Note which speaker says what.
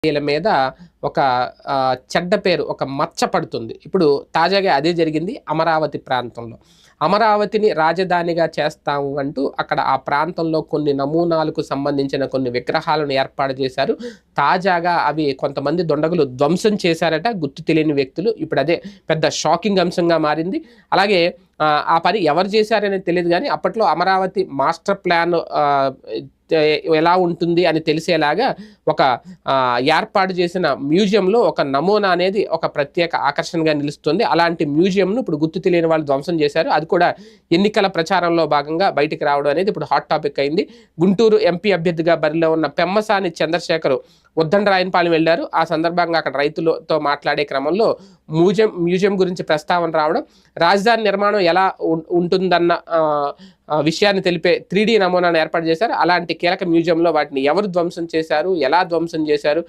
Speaker 1: వీళ్ళ మీద ఒక చెడ్డ పేరు, ఒక మచ్చ పడుతుంది. ఇప్పుడు తాజాగా అదే జరిగింది అమరావతి ప్రాంతంలో. అమరావతిని రాజధానిగా చేస్తాము అంటూ అక్కడ ఆ ప్రాంతంలో కొన్ని నమూనాలకు సంబంధించిన కొన్ని విగ్రహాలను ఏర్పాటు చేశారు. తాజాగా అవి కొంతమంది దుండగులు ధ్వంసం చేశారట, గుర్తు తెలియని వ్యక్తులు. ఇప్పుడు అదే పెద్ద షాకింగ్ అంశంగా మారింది. అలాగే ఆ పని ఎవరు చేశారనేది తెలియదు కానీ అప్పట్లో అమరావతి మాస్టర్ ప్లాన్ ఎలా ఉంటుంది అని తెలిసేలాగా ఒక ఏర్పాటు చేసిన మ్యూజియంలో ఒక నమూనా అనేది ఒక ప్రత్యేక ఆకర్షణగా నిలుస్తుంది. అలాంటి మ్యూజియంను ఇప్పుడు గుర్తు తెలియని వాళ్ళు ధ్వంసం చేశారు. అది కూడా ఎన్నికల ప్రచారంలో భాగంగా బయటికి రావడం అనేది ఇప్పుడు హాట్ టాపిక్ అయింది. గుంటూరు ఎంపీ అభ్యర్థిగా బరిలో ఉన్న పెమ్మసాని చంద్రశేఖర్ ఉద్దండరాయనపాలెం వెళ్లారు. ఆ సందర్భంగా అక్కడ రైతులతో మాట్లాడే క్రమంలో మ్యూజియం గురించి ప్రస్తావన రావడం, రాజధాని నిర్మాణం ఎలా ఉంటుందన్న విషయాన్ని తెలిపే 3D నమూనాను ఏర్పాటు చేశారు. అలాంటి కీలక మ్యూజియంలో వాటిని ఎవరు ధ్వంసం చేశారు, ఎలా ధ్వంసం చేశారు,